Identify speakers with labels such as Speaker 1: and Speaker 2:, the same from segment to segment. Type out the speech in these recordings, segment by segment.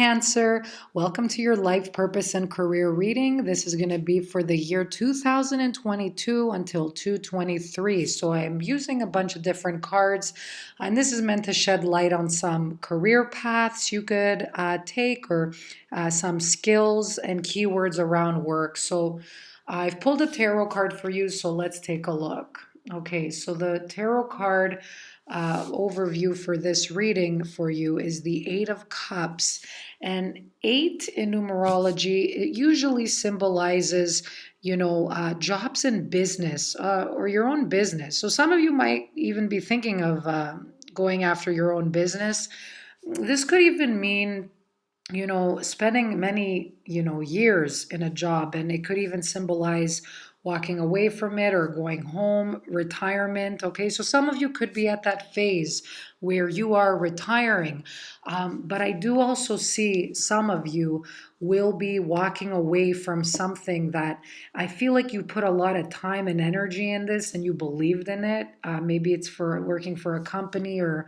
Speaker 1: Cancer. Welcome to your life purpose and career reading. This is going to be for the year 2022 until 223. So I am using a bunch of different cards, and this is meant to shed light on some career paths you could take or some skills and keywords around work. So I've pulled a tarot card for you, so let's take a look. Okay, so the tarot card overview for this reading for you is the Eight of Cups. And eight in numerology, it usually symbolizes, jobs in business or your own business. So some of you might even be thinking of going after your own business. This could even mean spending many, years in a job, and it could even symbolize walking away from it or going home, retirement. Okay, so some of you could be at that phase where you are retiring. But I do also see some of you will be walking away from something that I feel like you put a lot of time and energy in this and you believed in it. Maybe it's for working for a company or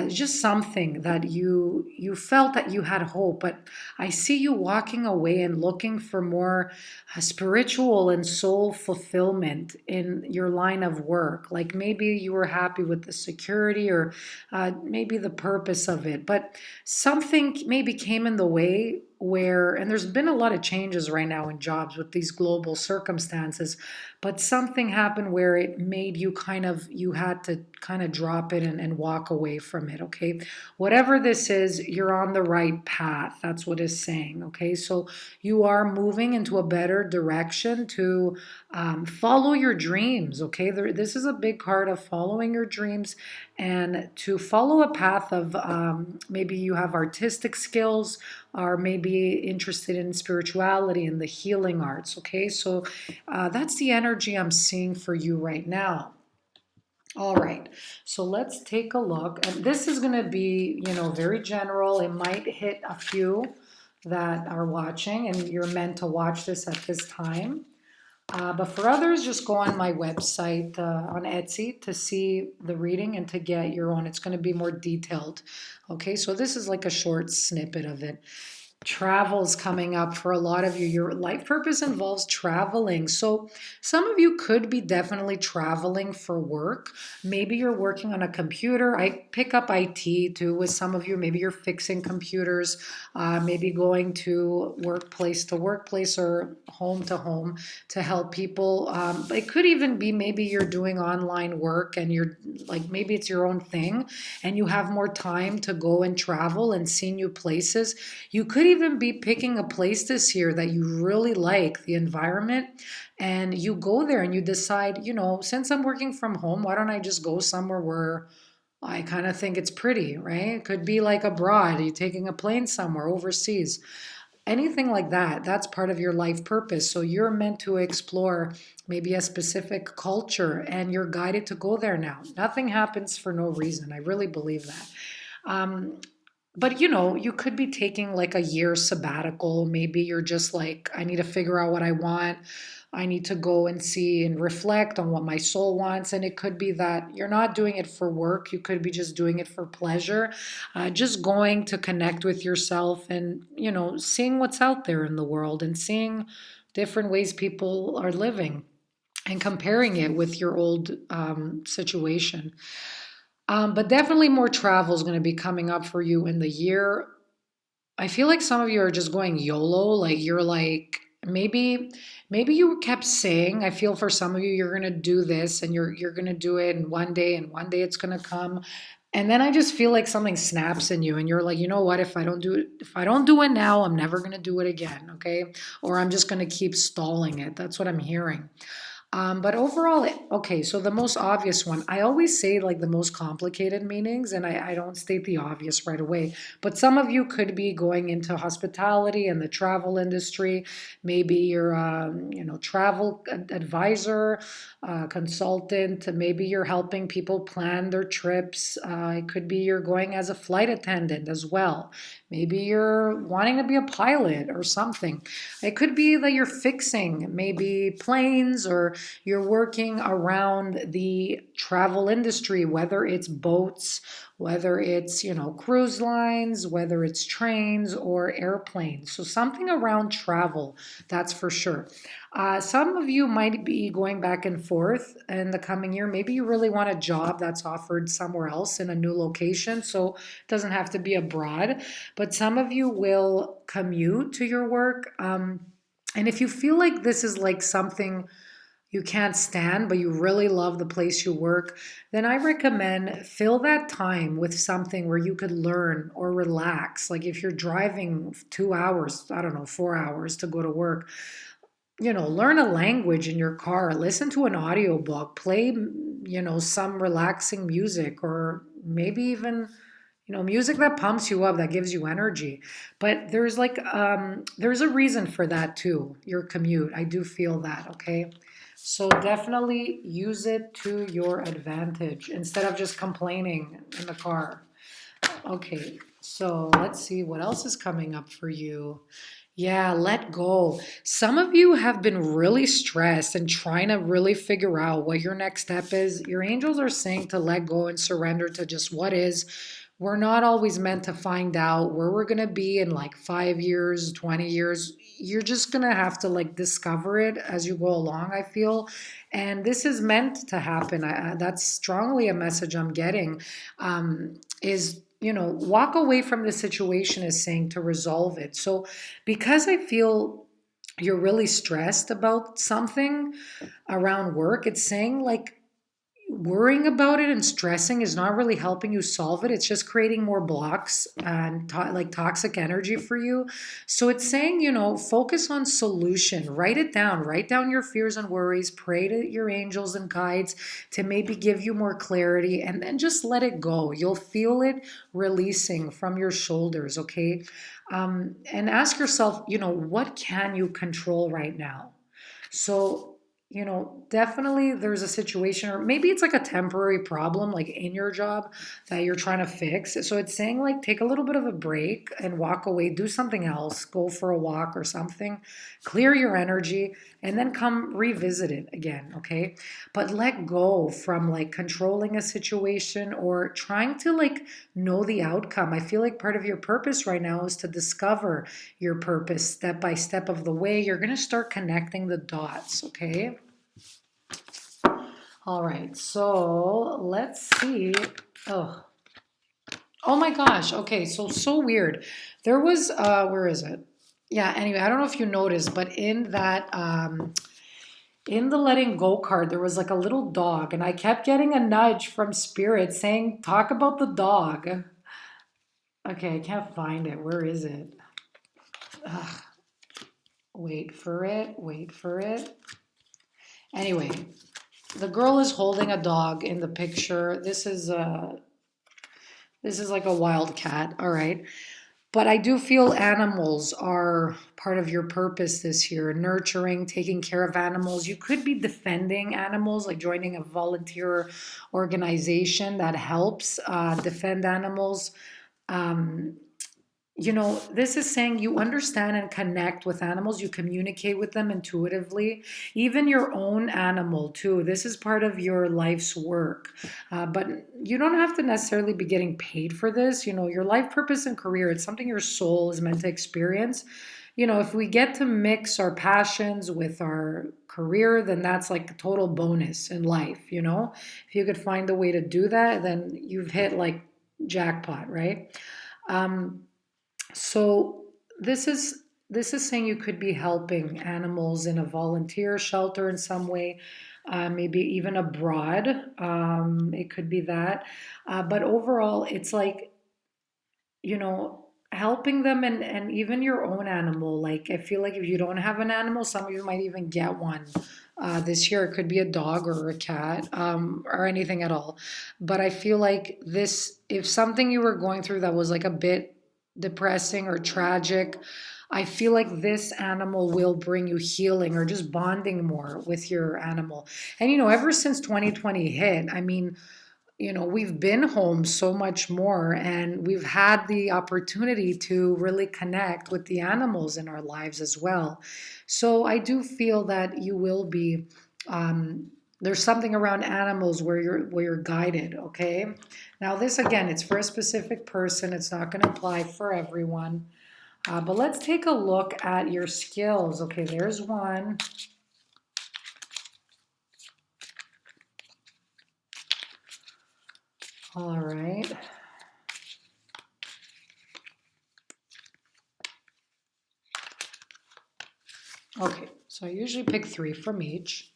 Speaker 1: just something that you felt that you had hope. But I see you walking away and looking for more spiritual and soul fulfillment in your line of work. Like maybe you were happy with the security or maybe the purpose of it, but something maybe came in the way where, and there's been a lot of changes right now in jobs with these global circumstances, but something happened where it made you you had to kind of drop it and walk away from it. Okay, whatever this is, you're on the right path. That's what it's saying. Okay, so you are moving into a better direction to follow your dreams. Okay, this is a big card of following your dreams and to follow a path of maybe you have artistic skills or maybe interested in spirituality and the healing arts. Okay, so that's the energy I'm seeing for you right now. All right, so let's take a look. And this is going to be, very general. It might hit a few that are watching, and you're meant to watch this at this time. But for others, just go on my website on Etsy to see the reading and to get your own. It's going to be more detailed. Okay, so this is like a short snippet of it. Travel's coming up for a lot of you. Your life purpose involves traveling. So some of you could be definitely traveling for work. Maybe you're working on a computer. I pick up IT too with some of you. Maybe you're fixing computers, maybe going to workplace or home to help people. It could even be maybe you're doing online work and you're like, maybe it's your own thing and you have more time to go and travel and see new places. You could even be picking a place this year that you really like the environment, and you go there and you decide, since I'm working from home, why don't I just go somewhere where I kind of think it's pretty, right? It could be like abroad, you taking a plane somewhere overseas. Anything like that, that's part of your life purpose. So you're meant to explore maybe a specific culture and you're guided to go there now. Nothing happens for no reason. I really believe that. But you could be taking like a year sabbatical. Maybe you're just like, I need to figure out what I want. I need to go and see and reflect on what my soul wants. And it could be that you're not doing it for work. You could be just doing it for pleasure, just going to connect with yourself and, seeing what's out there in the world and seeing different ways people are living and comparing it with your old situation. But definitely more travel is going to be coming up for you in the year. I feel like some of you are just going YOLO, like you're like maybe you kept saying, I feel for some of you you're going to do this and you're going to do it and one day it's going to come. And then I just feel like something snaps in you and you're like, you know what, if I don't do it now, I'm never going to do it again, okay? Or I'm just going to keep stalling it. That's what I'm hearing. But overall, okay, so the most obvious one, I always say like the most complicated meanings, and I don't state the obvious right away. But some of you could be going into hospitality and the travel industry. Maybe you're, travel advisor, consultant. Maybe you're helping people plan their trips. It could be you're going as a flight attendant as well. Maybe you're wanting to be a pilot or something. It could be that you're fixing maybe planes or you're working around the travel industry, whether it's boats, whether it's, cruise lines, whether it's trains or airplanes. So something around travel, that's for sure. Some of you might be going back and forth in the coming year. Maybe you really want a job that's offered somewhere else in a new location. So it doesn't have to be abroad, but some of you will commute to your work. And if you feel like this is like something you can't stand, but you really love the place you work, then I recommend fill that time with something where you could learn or relax. Like if you're driving 2 hours, I don't know, 4 hours to go to work, learn a language in your car, listen to an audiobook, play, some relaxing music, or maybe even, music that pumps you up, that gives you energy. But there's a reason for that too, your commute. I do feel that, okay? So definitely use it to your advantage instead of just complaining in the car. Okay, so let's see what else is coming up for you. Yeah, let go. Some of you have been really stressed and trying to really figure out what your next step is. Your angels are saying to let go and surrender to just what is. We're not always meant to find out where we're going to be in like 5 years, 20 years. You're just going to have to like discover it as you go along, I feel. And this is meant to happen. That's strongly a message I'm getting. Is walk away from the situation is saying to resolve it. So because I feel you're really stressed about something around work, it's saying like worrying about it and stressing is not really helping you solve it. It's just creating more blocks and like toxic energy for you. So it's saying, focus on solution, write it down, write down your fears and worries, pray to your angels and guides to maybe give you more clarity, and then just let it go. You'll feel it releasing from your shoulders. Okay. And ask yourself, what can you control right now? So, definitely there's a situation, or maybe it's like a temporary problem, like in your job that you're trying to fix. So it's saying, like, take a little bit of a break and walk away, do something else, go for a walk or something, clear your energy, and then come revisit it again. Okay. But let go from like controlling a situation or trying to like know the outcome. I feel like part of your purpose right now is to discover your purpose step by step of the way. You're going to start connecting the dots, okay? All right, so let's see. Oh, oh my gosh. Okay, so weird. There was where is it? Yeah, anyway, I don't know if you noticed, but in the letting go card, there was like a little dog, and I kept getting a nudge from spirit saying, talk about the dog. Okay, I can't find it. Where is it? Ugh. Wait for it, wait for it. Anyway, the girl is holding a dog in the picture. This is like a wild cat, all right. But I do feel animals are part of your purpose this year, nurturing, taking care of animals. You could be defending animals, like joining a volunteer organization that helps defend animals. Um, this is saying you understand and connect with animals, you communicate with them intuitively, even your own animal, too. This is part of your life's work. But you don't have to necessarily be getting paid for this. Your life purpose and career, it's something your soul is meant to experience. If we get to mix our passions with our career, then that's like a total bonus in life. If you could find a way to do that, then you've hit like jackpot, right? Um, so this is saying you could be helping animals in a volunteer shelter in some way, maybe even abroad. It could be that, but overall, it's like helping them and even your own animal. Like I feel like if you don't have an animal, some of you might even get one. This year, it could be a dog or a cat, or anything at all. But I feel like this, if something you were going through that was like a bit depressing or tragic, I feel like this animal will bring you healing or just bonding more with your animal. And ever since 2020 hit, I mean, we've been home so much more and we've had the opportunity to really connect with the animals in our lives as well. So I do feel that you will be um, There's something around animals where you're guided, okay? Now this again, it's for a specific person. It's not going to apply for everyone. But let's take a look at your skills. Okay, there's one. All right. Okay, so I usually pick 3 from each.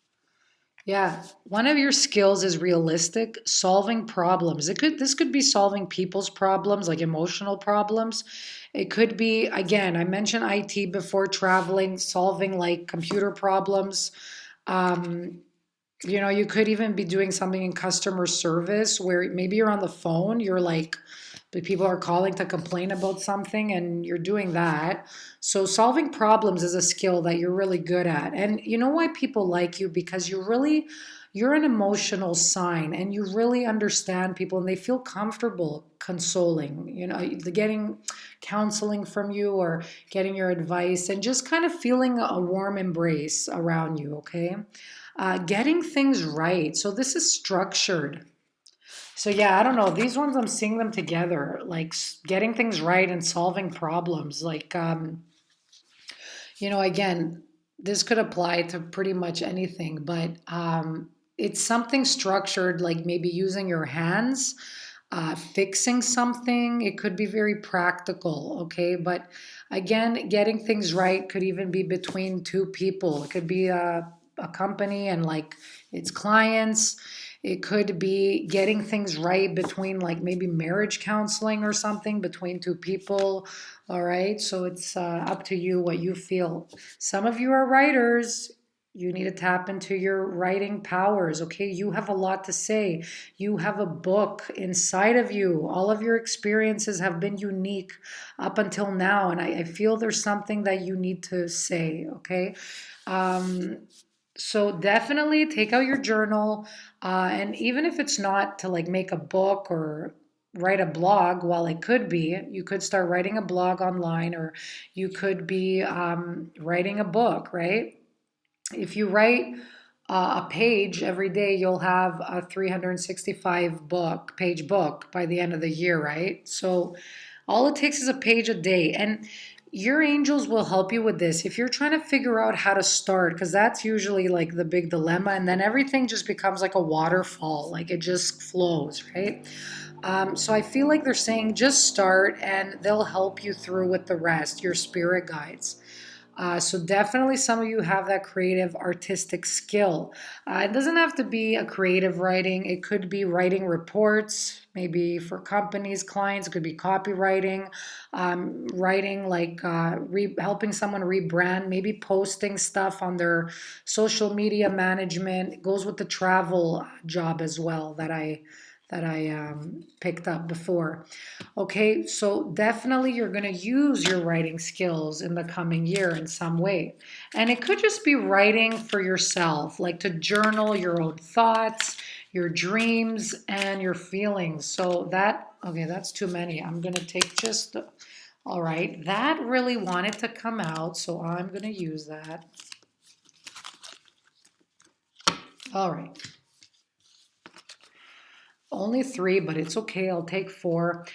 Speaker 1: Yeah, one of your skills is realistic, solving problems. This could be solving people's problems, like emotional problems. It could be, again, I mentioned IT before, traveling, solving like computer problems. Um, you could even be doing something in customer service where maybe you're on the phone, you're like, the people are calling to complain about something and you're doing that. So solving problems is a skill that you're really good at. And you know why people like you? Because you're an emotional sign and you really understand people and they feel comfortable consoling, getting counseling from you or getting your advice and just kind of feeling a warm embrace around you, okay? Getting things right. So this is structured. So yeah, I don't know. These ones I'm seeing them together, like getting things right and solving problems. Like again, this could apply to pretty much anything, but it's something structured, like maybe using your hands, fixing something. It could be very practical, okay? But again, getting things right could even be between 2 people. It could be a company and like its clients. It could be getting things right between like maybe marriage counseling or something between 2 people. All right. So it's up to you what you feel. Some of you are writers. You need to tap into your writing powers. Okay. You have a lot to say. You have a book inside of you. All of your experiences have been unique up until now. And I feel there's something that you need to say. Okay. Um, so definitely take out your journal, and even if it's not to like make a book or write a blog, while it could be, you could start writing a blog online, or you could be writing a book, right? If you write a page every day, you'll have a 365 book page book by the end of the year, right? So all it takes is a page a day. And your angels will help you with this. If you're trying to figure out how to start, because that's usually like the big dilemma, and then everything just becomes like a waterfall, like it just flows, right? So I feel like they're saying just start and they'll help you through with the rest, your spirit guides. So definitely some of you have that creative artistic skill. It doesn't have to be a creative writing. It could be writing reports, maybe for companies, clients. It could be copywriting, writing like helping someone rebrand, maybe posting stuff on their social media management. It goes with the travel job as well that I picked up before. Okay, so definitely you're going to use your writing skills in the coming year in some way. And it could just be writing for yourself, like to journal your own thoughts, your dreams, and your feelings. So okay, that's too many. I'm going to take just, all right, that really wanted to come out, so I'm going to use that. All right. Only 3, but it's okay. I'll take 4.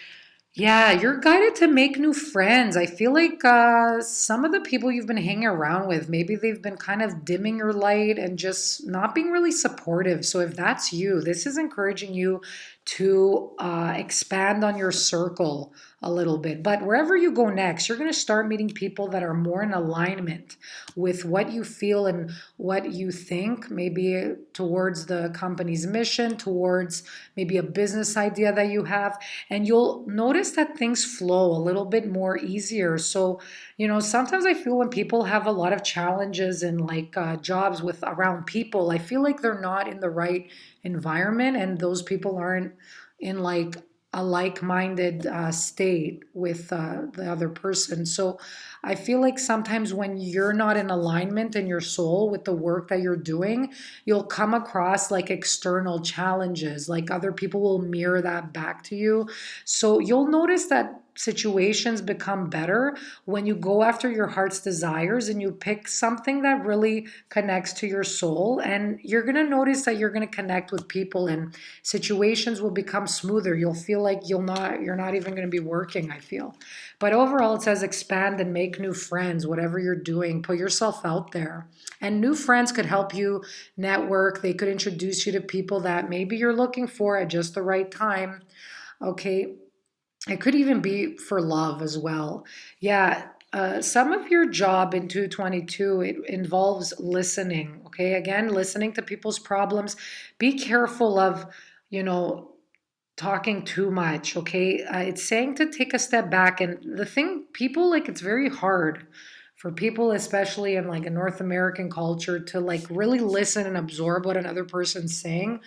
Speaker 1: Yeah, you're guided to make new friends. I feel like some of the people you've been hanging around with, maybe they've been kind of dimming your light and just not being really supportive. So if that's you, this is encouraging you to expand on your circle a little bit. But wherever you go next, you're going to start meeting people that are more in alignment with what you feel and what you think, maybe towards the company's mission, towards maybe a business idea that you have. And you'll notice that things flow a little bit more easier. So, sometimes I feel when people have a lot of challenges in like jobs with around people, I feel like they're not in the right environment and those people aren't in like a like-minded state with the other person. So I feel like sometimes when you're not in alignment in your soul with the work that you're doing, you'll come across like external challenges, like other people will mirror that back to you. So you'll notice that situations become better when you go after your heart's desires and you pick something that really connects to your soul. And you're going to notice that you're going to connect with people and situations will become smoother. You'll feel like you're not even going to be working, I feel. But overall, it says expand and make new friends, whatever you're doing, put yourself out there. And new friends could help you network. They could introduce you to people that maybe you're looking for at just the right time. Okay, it could even be for love as well. Yeah, some of your job in 222, it involves listening. Okay, again, listening to people's problems. Be careful of, you know, talking too much. Okay, it's saying to take a step back. And the thing, people like it's very hard for people, especially in like a North American culture, to like really listen and absorb what another person's saying.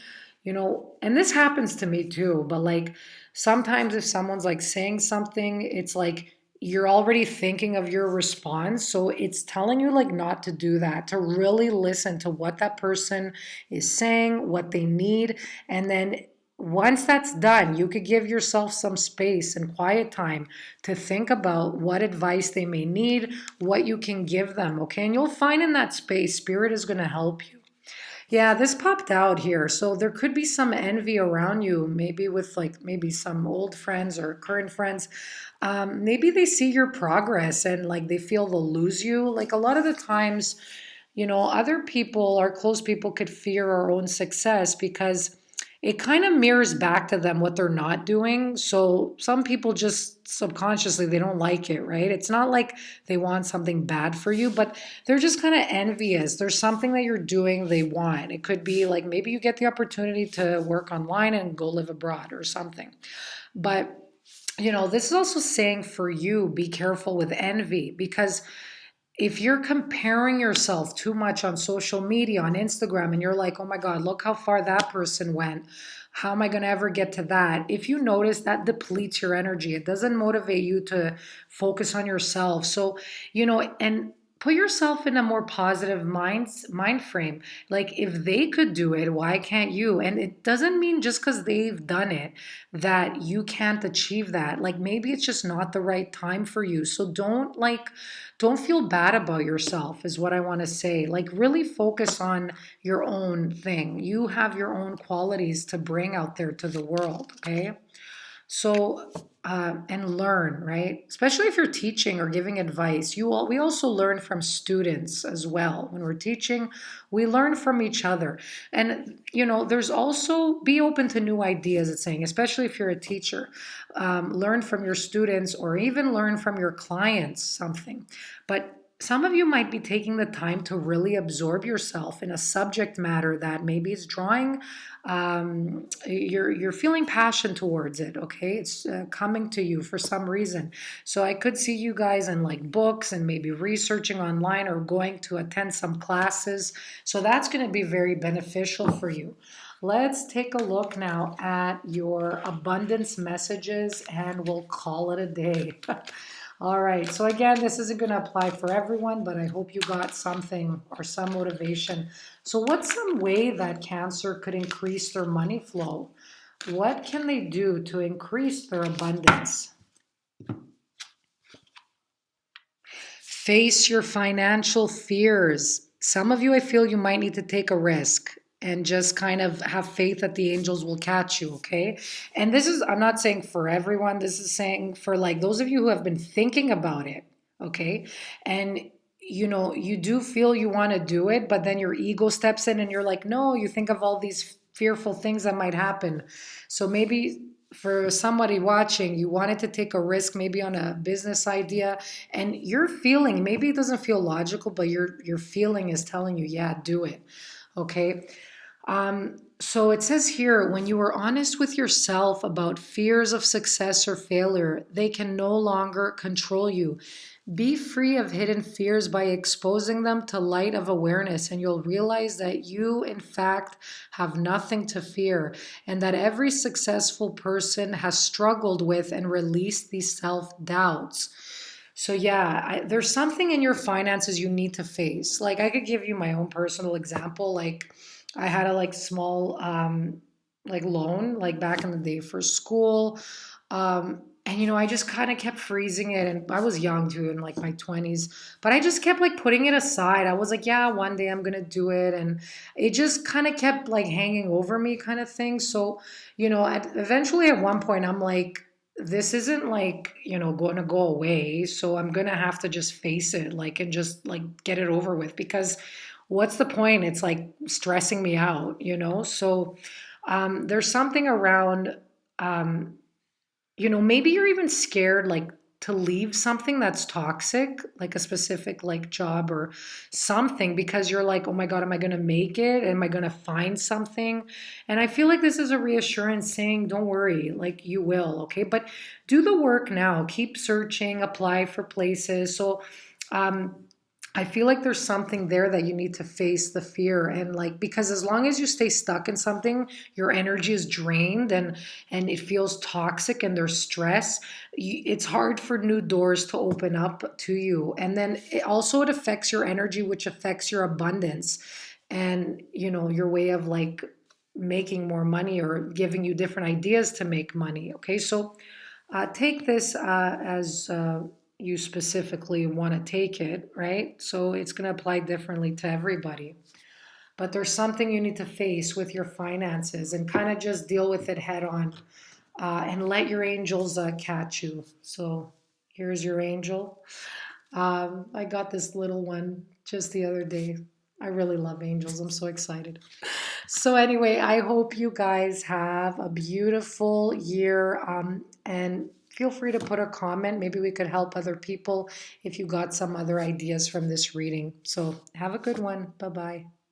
Speaker 1: And this happens to me too, but like sometimes if someone's like saying something, it's like you're already thinking of your response. So it's telling you like not to do that, to really listen to what that person is saying, what they need. And then once that's done, you could give yourself some space and quiet time to think about what advice they may need, what you can give them. Okay. And you'll find in that space, Spirit is going to help you. Yeah, this popped out here. So there could be some envy around you, maybe with like maybe some old friends or current friends. Maybe they see your progress and like they feel they'll lose you. Like a lot of the times, other people, our close people, could fear our own success because it kind of mirrors back to them what they're not doing. So some people just subconsciously they don't like it, right? It's not like they want something bad for you, but they're just kind of envious. There's something that you're doing they want. It could be like maybe you get the opportunity to work online and go live abroad or something. But this is also saying for you, be careful with envy because if you're comparing yourself too much on social media, on Instagram, and you're like, oh my God, look how far that person went. How am I going to ever get to that? If you notice that depletes your energy, it doesn't motivate you to focus on yourself. So, and put yourself in a more positive mind frame. Like if they could do it, why can't you? And it doesn't mean just because they've done it that you can't achieve that. Like maybe it's just not the right time for you. So don't feel bad about yourself, is what I want to say. Like, really focus on your own thing. You have your own qualities to bring out there to the world, okay? So, and learn, right? Especially if you're teaching or giving advice. We also learn from students as well. When we're teaching, we learn from each other. And, there's also be open to new ideas, it's saying, especially if you're a teacher. Learn from your students or even learn from your clients something. But some of you might be taking the time to really absorb yourself in a subject matter that maybe is drawing you're feeling passion towards it. Okay, it's coming to you for some reason. So I could see you guys in like books and maybe researching online or going to attend some classes. So that's going to be very beneficial for you. Let's take a look now at your abundance messages and we'll call it a day. All right, so again, this isn't going to apply for everyone, but I hope you got something or some motivation. So what's some way that Cancer could increase their money flow? What can they do to increase their abundance? Face your financial fears. Some of you, I feel you might need to take a risk and just kind of have faith that the angels will catch you, okay? And this is, I'm not saying for everyone, this is saying for like those of you who have been thinking about it, okay? And you do feel you want to do it, but then your ego steps in and you're like, no, you think of all these fearful things that might happen. So maybe for somebody watching, you wanted to take a risk maybe on a business idea and your feeling, maybe it doesn't feel logical, but your feeling is telling you, yeah, do it. Okay. So it says here, when you are honest with yourself about fears of success or failure, they can no longer control you. Be free of hidden fears by exposing them to light of awareness, and you'll realize that you, in fact, have nothing to fear, and that every successful person has struggled with and released these self-doubts. So yeah, there's something in your finances you need to face. Like I could give you my own personal example. Like I had a like small like loan like back in the day for school. And I just kind of kept freezing it, and I was young too, in like my 20s, but I just kept like putting it aside. I was like, yeah, one day I'm gonna do it, and it just kind of kept like hanging over me, kind of thing. So, eventually at one point, I'm like, this isn't like, going to go away. So I'm gonna have to just face it, like, and just like get it over with, because what's the point? It's like stressing me out. So there's something around. Um, maybe you're even scared, like, to leave something that's toxic, like a specific like job or something, because you're like, oh my God, am I going to make it? Am I going to find something? And I feel like this is a reassurance saying, don't worry, like you will, okay? But do the work now. Keep searching, apply for places. So, um, I feel like there's something there that you need to face the fear, and like, because as long as you stay stuck in something, your energy is drained, and it feels toxic, and there's stress. It's hard for new doors to open up to you, and then it affects your energy, which affects your abundance, and your way of like making more money, or giving you different ideas to make money. Okay, so take this as you specifically want to take it, right? So it's going to apply differently to everybody. But there's something you need to face with your finances, and kind of just deal with it head on, and let your angels catch you. So here's your angel. I got this little one just the other day. I really love angels. I'm so excited. So, anyway, I hope you guys have a beautiful year. And feel free to put a comment. Maybe we could help other people if you got some other ideas from this reading. So, have a good one. Bye bye.